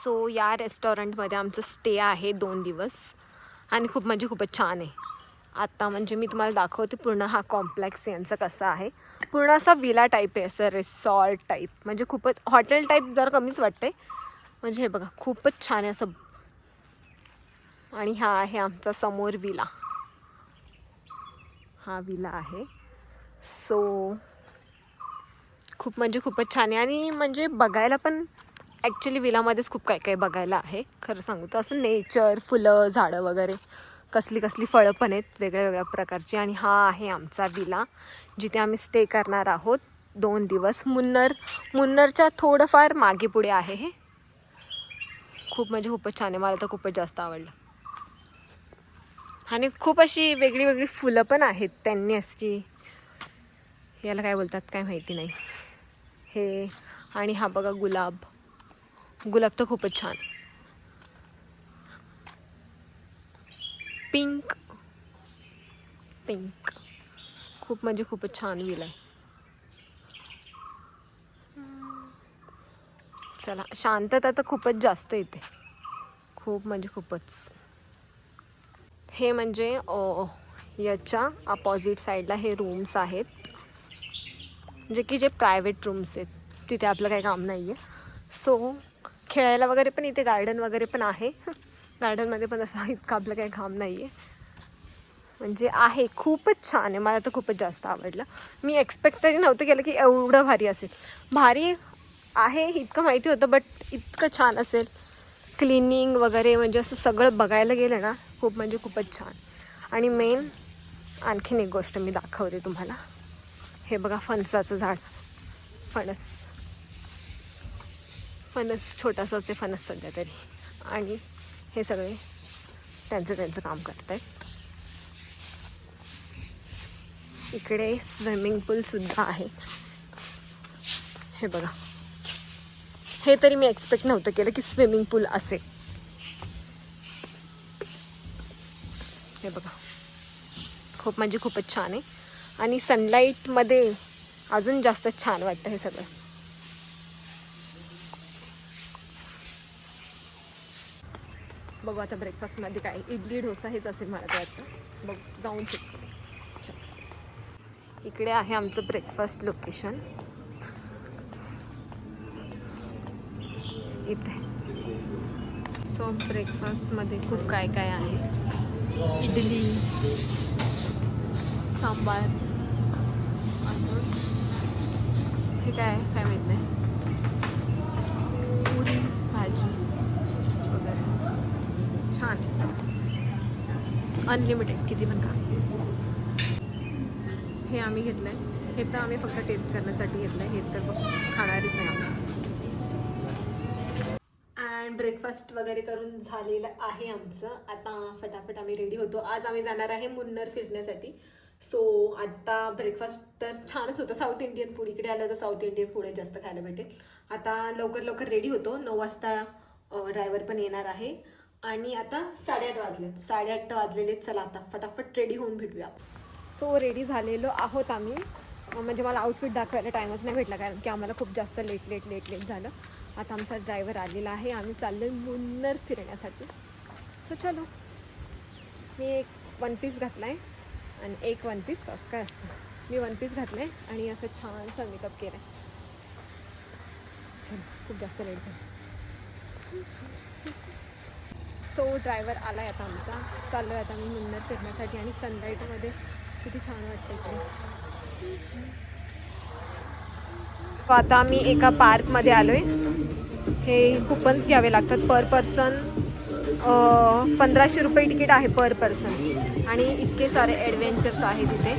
So या रेस्टॉरंटमध्ये आमचं स्टे आहे 2 दिवस आणि खूपच छान आहे. आता म्हणजे मी तुम्हाला दाखवते पूर्ण हा कॉम्प्लेक्स यांचा कसा आहे. पूर्ण असा विला टाईप आहे, असं रिसॉर्ट टाईप, म्हणजे खूपच हॉटेल टाईप जर कमीच वाटते. म्हणजे हे बघा खूपच छान आहे असं. आणि हा आहे आमचा समोर विला, हा विला आहे. सो खूपच छान आहे. आणि म्हणजे बघायला पण ॲक्च्युली विलामध्येच खूप काय बघायला आहे खरं सांगू तर. असं नेचर, फुलं, झाडं वगैरे, कसली फळं पण आहेत वेगळ्या प्रकारची. आणि हा आहे आमचा विला जिथे आम्ही स्टे करणार आहोत 2 दिवस. मुन्नरच्या थोडंफार मागे पुढे आहे हे. खूपच छान आहे, मला तर खूपच जास्त आवडलं. आणि खूप अशी वेगळी फुलं पण आहेत. त्यांनी अशी, याला काय बोलतात काय माहिती नाही हे. आणि हा बघा गुलाब तर खूपच छान. पिंक खूपच छान विला आहे. चला, शांतता तर खूपच जास्त येते, खूपच. हे म्हणजे याच्या अपोजिट साईडला हे रूम्स आहेत, जे प्रायव्हेट रूम्स आहेत. तिथे आपलं काही काम नाही आहे. सो खेळायला वगैरे पण इथे गार्डन वगैरे पण आहे. गार्डनमध्ये पण असं इतकं आपलं काही काम नाही आहे. म्हणजे आहे, खूपच छान आहे, मला तर खूपच जास्त आवडलं. मी एक्सपेक्ट तरी नव्हतं केलं की एवढं भारी असेल. भारी आहे इतकं माहिती होतं, बट इतकं छान असेल. क्लिनिंग वगैरे म्हणजे असं सगळं बघायला गेलं ना, खूपच छान. आणि मेन आणखीन एक गोष्ट मी दाखवते तुम्हाला. हे बघा फणसाचं झाड, फणस छोटासाच आहे फणस सध्या तरी. आणि हे सगळे त्यांचं काम करत आहेत. इकडे स्विमिंग पूलसुद्धा आहे. हे बघा, हे तरी मी एक्सपेक्ट नव्हतं केलं की स्विमिंग पूल असेल. हे बघा खूपच छान आहे. आणि सनलाईटमध्ये अजून जास्त छान वाटतं हे सगळं. बघू आता ब्रेकफास्टमध्ये काय, इडली डोसा हेच असेल मला तर वाटतं. बघ जाऊन शकतो. इकडे आहे आमचं ब्रेकफास्ट लोकेशन. इथे सो ब्रेकफास्टमध्ये खूप काय आहे. इडली, सांबार, अजून हे काय माहीत नाही, पुरी भाजी वगैरे. छान, अनलिमिटेड, किती पण खा. हे आम्ही घेतलं आहे, हे तर आम्ही फक्त टेस्ट करण्यासाठी घेतलं आहे, हे तर खाणारच नाही आम्ही. अँड ब्रेकफास्ट वगैरे करून झालेलं आहे आमचं. आता फटाफट आम्ही रेडी होतो. आज आम्ही जाणार आहे मुन्नर फिरण्यासाठी. सो आता ब्रेकफास्ट तर छानच होतं, साऊथ इंडियन फूड. इकडे आलं तर साऊथ इंडियन फूडच जास्त खायला भेटेल. आता लवकर रेडी होतो. 9 वाजता ड्रायव्हर पण येणार आहे. आणि आता 8:30 वाजलेत, 8:30 वाजलेले. चला आता फटाफट रेडी होऊन भेटूया. सो रेडी झालेलो आहोत आम्ही. म्हणजे मला आउटफिट दाखवायला टाईमच नाही भेटला, कारण की आम्हाला खूप जास्त लेट झालं. आता आमचा ड्रायव्हर आलेला आहे. आम्ही चाललो आहे मुन्नर फिरण्यासाठी. सो चलो. मी एक 1 पीस घातला आहे आणि एक 1 पीस काय असतं, मी 1 पीस घातलं आहे आणि असं छानसा मेकअप केला आहे. चलो, खूप जास्त लेट झालं. सो ड्रायव्हर आला आहे आता आमचा. चाललो आहे आता मी मुन्नर फिरण्यासाठी. आणि सनलाईटमध्ये किती छान वाटतं इकडे. आता आम्ही एका पार्कमध्ये आलो आहे. हे कुपन्स घ्यावे लागतात पर पर्सन. 1500 रुपये तिकीट आहे पर पर्सन. आणि इतके सारे ॲडव्हेंचर्स आहेत इथे.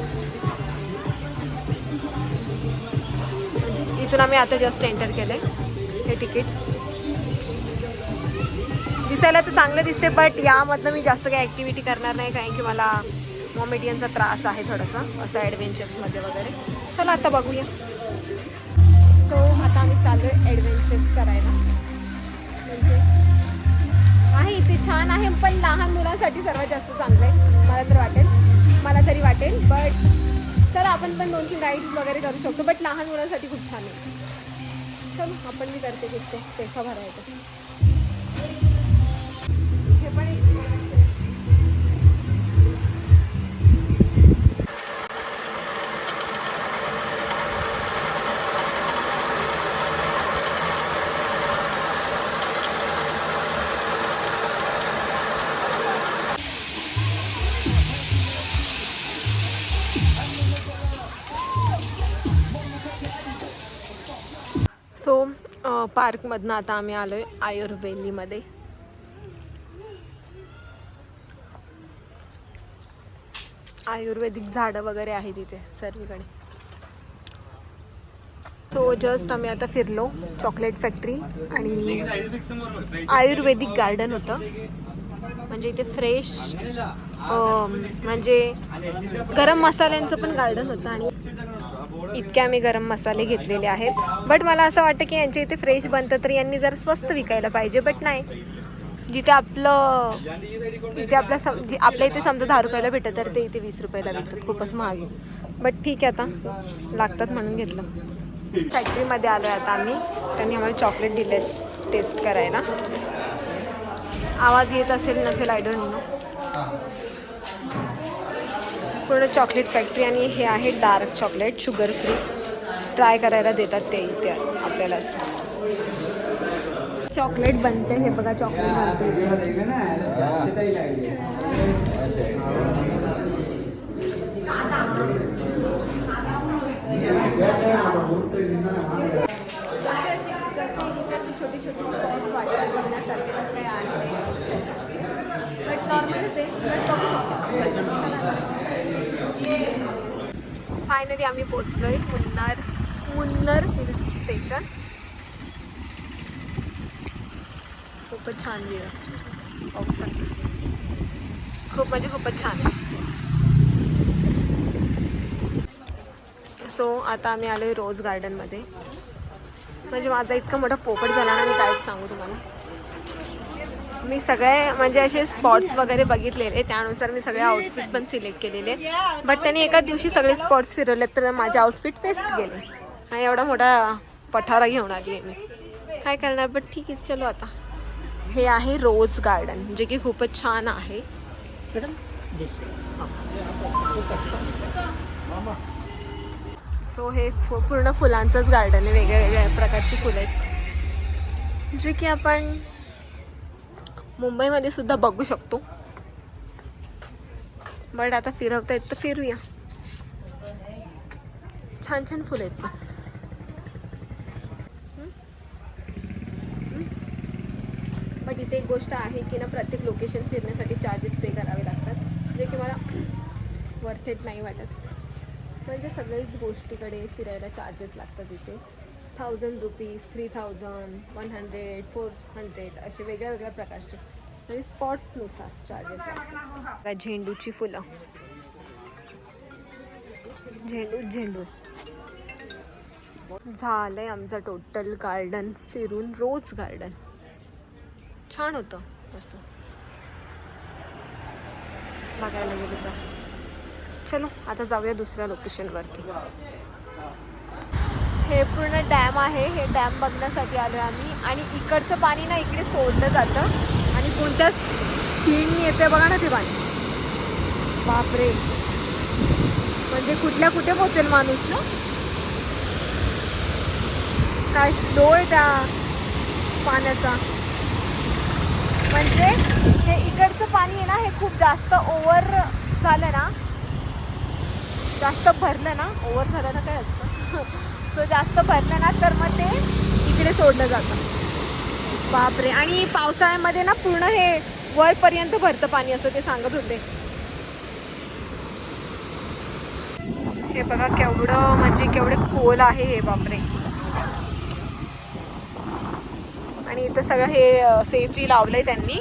इथून आम्ही आता जस्ट एंटर केलं आहे. हे तिकीट्स दिसायला तर चांगलं दिसते, बट यामधनं मी जास्त काही ॲक्टिव्हिटी करणार नाही, कारण की मला मॉमेडियनचा त्रास आहे थोडासा असं ॲडव्हेंचर्समध्ये वगैरे. चला आता बघूया. सो आता आम्ही चाललो आहे ॲडव्हेंचर्स करायला. म्हणजे आहे इथे छान आहे, पण लहान मुलांसाठी सर्वात जास्त चांगलं आहे मला तरी वाटेल. बट चला आपण पण 2-3 राईड्स वगैरे करू शकतो, बट लहान मुलांसाठी खूप छान आहे. चल आपण मी करते, पैसा भरायचा. पार्कमधनं आता आम्ही आलोय आयुर्वेलीमध्ये. आयुर्वेदिक झाडं वगैरे आहे तिथे सर्वीकडे. सो जस्ट आम्ही आता फिरलो. चॉकलेट फॅक्टरी आणि आयुर्वेदिक गार्डन होतं. म्हणजे इथे फ्रेश म्हणजे गरम मसाल्यांचं पण गार्डन होतं आणि इतके आम्ही गरम मसाले घेतलेले आहेत. बट मला असं वाटतं की यांच्या इथे फ्रेश बनतं तर यांनी जरा स्वस्त विकायला पाहिजे. बट नाही, जिथे आपल्या इथे समजा 10 रुपयाला भेटतं तर ते इथे 20 रुपयाला भेटतात. खूपच महाग आहे. बट ठीक आहे, आता लागतात म्हणून घेतलं. फॅक्टरीमध्ये आलो आहे आता आम्ही. त्यांनी आम्हाला चॉकलेट दिले टेस्ट करायला. आवाज येत असेल नसेल आय डोंट नो. पूर्ण चॉकलेट फॅक्टरी आणि हे आहे dark chocolate sugar free. Try करायला देतात ते इथे आपल्याला. चॉकलेट बनते, हे बघा चॉकलेट बनते. जशी छोटी छोटी स्पॉट्स वाटतात बघण्यासारखे काही आहे बट नॉर्मलच आहे. बघू शकतो. फायनली आम्ही पोचलोय मुन्नर हिल स्टेशन. खूपच छान व्ह्यू आहे, बघू शकता. खूपच छान आहे. सो आता आम्ही आलोय रोज गार्डनमध्ये. म्हणजे माझा इतका मोठा पोपट झाला ना, मी काहीच सांगू तुम्हाला. मी सगळे म्हणजे असे स्पॉट्स वगैरे बघितलेले, त्यानुसार मी सगळे आउटफिट पण सिलेक्ट केलेले. बट त्यांनी एका दिवशी सगळे स्पॉट्स फिरवले तर माझे आउटफिट वेस्ट गेले. आणि एवढा मोठा पठारा घेऊन आली आहे मी, काय करणार. बट ठीक आहे, चलो आता. हे आहे रोज गार्डन, जे की खूपच छान आहे. सो हे पूर्ण फुलांचंच गार्डन आहे. वेगळ्या प्रकारची फुलं आहेत, जे की आपण मुंबईमध्ये सुद्धा बघू शकतो. बट आता फिरवता येत तर फिरूया. छान छान फुलं आहेत पण. बट इथे एक गोष्ट आहे की ना, प्रत्येक लोकेशन फिरण्यासाठी चार्जेस पे करावे लागतात, जे की मला वर्थ इट नाही वाटत. म्हणजे सगळ्याच गोष्टीकडे फिरायला चार्जेस लागतात इथे. 1000 रुपीज, 3000, 100, 400 असे वेगळ्या प्रकारचे म्हणजे स्पॉट्सनुसार चार्जेस लागतात. झेंडूची फुलं, झेंडू. झालंय आमचं टोटल गार्डन फिरून. रोज गार्डन छान होतं असं बघायला गेलं तर. चलो आता जाऊया दुसऱ्या लोकेशनवरती. हे पूर्ण डॅम आहे. हे डॅम बघण्यासाठी आलो आम्ही. आणि इकडचं पाणी ना इकडे सोडलं जातं आणि कोणत्याच स्पीडने येते बघा ना ते पाणी. बापरे, म्हणजे कुठे पोचेल माणूस ना. काय फ्लो आहे त्या पाण्याचा. म्हणजे हे इकडचं पाणी आहे ना, हे खूप जास्त ओव्हर झालं ना, जास्त भरलं ना, ओव्हर झालं ना काय असतं सो जास्त भरलं ना तर मग ते इकडे सोडलं जातं. बापरे. आणि पावसाळ्यामध्ये ना पूर्ण हे वरपर्यंत भरतं पाणी असं ते सांगत होते. हे बघा केवढं म्हणजे केवढे खोल आहे हे. बापरे. आणि इथं सगळं हे सेफ्टी लावलंय त्यांनी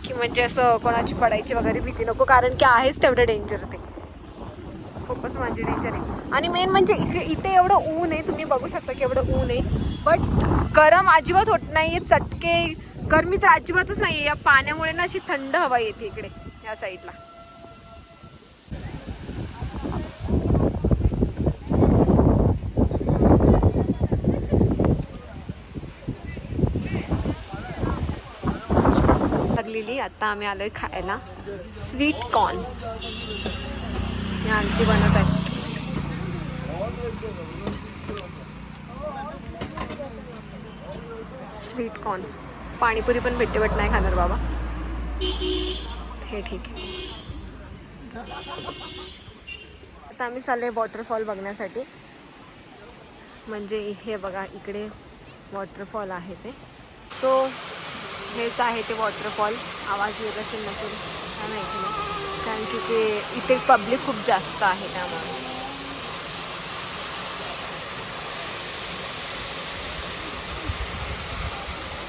की म्हणजे असं कोणाची पडायची वगैरे भीती नको, कारण की आहेच तेवढं डेंजर ते. खूपच म्हणजे डेंजर आहे. आणि मेन म्हणजे इथे एवढं ऊन आहे, तुम्ही बघू शकता की एवढं ऊन आहे. बट गरम अजिबात होत नाही. चटके गरमी तर अजिबातच नाही आहे. या पाण्यामुळे ना अशी थंड हवा येते इकडे या साईडला. लागलेली. आता आम्ही आलोय खायला स्वीट कॉर्न. या आणखी बनत आहे. Sweet corn. पाणीपुरी पण भेटते बट नाही खाणार बाबा. हे ठीक आहे. आता आम्ही चाललोय वॉटरफॉल बघण्यासाठी. म्हणजे हे बघा इकडे वॉटरफॉल आहे ते. सो हेच आहे ते वॉटरफॉल. आवाज येत असेल नसेल काय माहिती नाही, कारण की ते इथे पब्लिक खूप जास्त आहे त्यामुळे.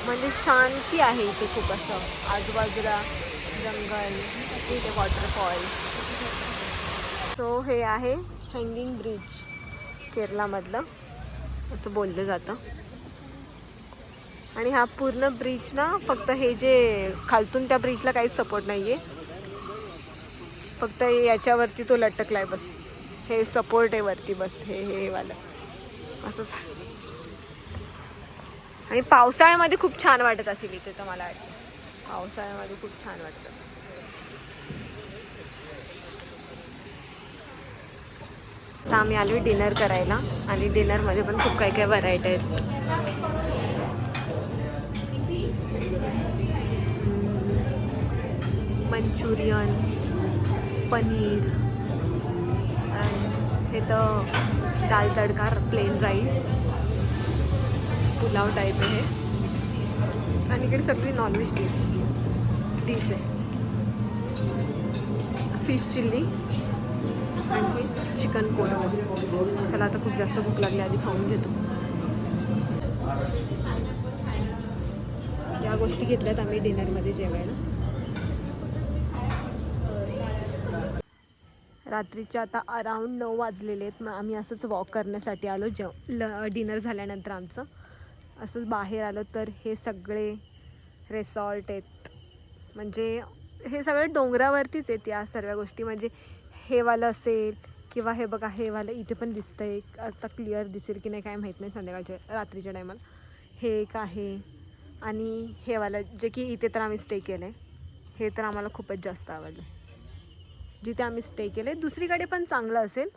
म्हणजे शांती आहे इथे खूप, असं आजूबाजूला जंगल, इथे वॉटरफॉल. सो हे आहे हँगिंग ब्रिज केरलामधलं असं बोललं जातं. आणि हा पूर्ण ब्रिज ना, फक्त हे जे खालतून त्या ब्रिजला काहीच सपोर्ट नाही आहे, फक्त याच्यावरती तो लटकलाय बस. हे सपोर्ट आहे वरती बस, हे वालं असंच. आणि पावसाळ्यामध्ये खूप छान वाटत असेल इथे, तर मला वाटतं पावसाळ्यामध्ये खूप छान वाटतं. आता आम्ही आलो डिनर करायला, आणि डिनरमध्ये पण खूप काही काही व्हरायटी आहेत. मंचुरियन, पनीर, हे तर दाल तडका, प्लेन राईस, पुलाव टाईप आहे. आणि इकडे सगळी नॉनव्हेज डिश आहे. फिश चिल्ली आणि चिकन कोरमा. चला आता खूप जास्त भूक लागली, आधी खाऊन घेतो. या गोष्टी घेतल्यात आम्ही डिनरमध्ये जेवायला. रात्रीचे आता अराऊंड 9 वाजलेले आहेत. मग आम्ही असंच वॉक करण्यासाठी आलो. डिनर झाल्यानंतर आमचं असंच बाहेर आलो, तर हे सगळे रिसॉर्ट आहेत. म्हणजे हे सगळे डोंगरावरतीच आहेत या सर्व गोष्टी. म्हणजे हे वालं असेल किंवा हे बघा, हे वालं इथे पण दिसतंय. आता क्लिअर दिसेल की नाही काय माहीत नाही, संध्याकाळच्या रात्रीच्या टायमाला. हे एक आहे, आणि हे वालं जे की इथे तर आम्ही स्टे केलं आहे, हे तर आम्हाला खूपच जास्त आवडलं. जिथे आम्ही स्टे केले, दुसरीकडे पण चांगलं असेल,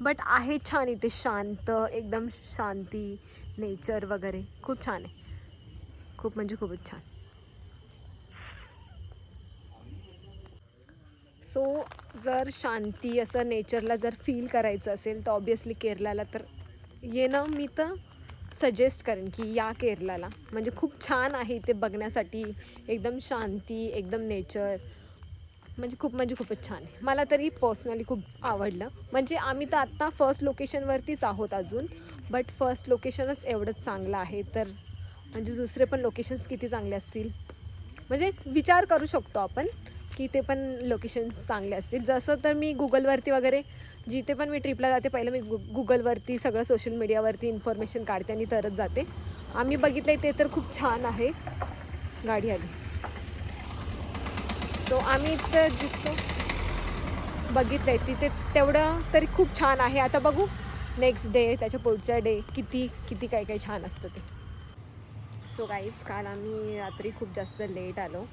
बट आहे छान इथे, शांत एकदम, शांती, नेचर वगैरे खूप छान आहे. खूप म्हणजे खूपच छान. सो जर शांती असं नेचरला जर फील करायचं असेल तर ऑब्वियसली केरलाला तर येणं मी तर सजेस्ट करेन की या केरलाला. म्हणजे खूप छान आहे इथे बघण्यासाठी, एकदम शांती, एकदम नेचर, म्हणजे खूपच छान आहे. मला तरी पर्सनली खूप आवडलं. म्हणजे आम्ही तर आत्ता फर्स्ट लोकेशनवरतीच आहोत अजून, बट फर्स्ट लोकेशनच एवढंच चांगलं आहे, तर म्हणजे दुसरे पण लोकेशन्स किती चांगले असतील, म्हणजे विचार करू शकतो आपण की ते पण लोकेशन्स चांगले असतील. जसं तर मी गुगलवरती वगैरे जिथे पण मी ट्रिपला जाते, पहिलं मी गुगलवरती सगळं सोशल मीडियावरती इन्फॉर्मेशन काढते आणि तरच जाते. आम्ही बघितलं आहे ते तर खूप छान आहे. गाडी आली. सो आम्ही तर जिथं बघितलं आहे तिथे तेवढं तरी खूप छान आहे. आता बघू नेक्स्ट डे, त्याच्या पुढच्या डे किती काही छान असतं ते. सो गाईज, काल आम्ही रात्री खूप जास्त लेट आलो.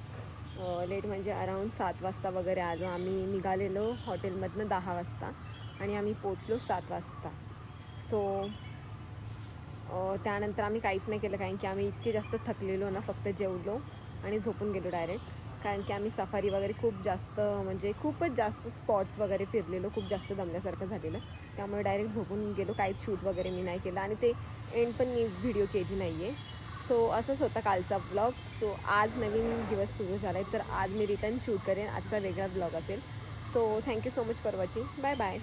लेट म्हणजे अराऊंड 7 वाजता वगैरे आलो. आम्ही निघालेलो हॉटेलमधनं 10 वाजता आणि आम्ही पोचलो 7 वाजता. सो त्यानंतर आम्ही काहीच नाही केलं, कारण की आम्ही इतके जास्त थकलेलो ना, फक्त जेवलो आणि झोपून गेलो डायरेक्ट. कारण की आम्ही सफारी वगैरे खूप जास्त, म्हणजे खूपच जास्त स्पॉट्स वगैरे फिरलेलो, खूप जास्त दमल्यासारखं झालेलं, त्यामुळे डायरेक्ट झोपून गेलो. काहीच शूट वगैरे मी नाही केलं आणि ते एंड पण मी व्हिडिओ केली नाही आहे. सो असंच होता कालचा ब्लॉग. सो आज नवीन दिवस सुरू झाला आहे, तर आज मी रिटर्न शूट करेन. आजचा वेगळा ब्लॉग असेल. So thank you so much for watching. Bye bye.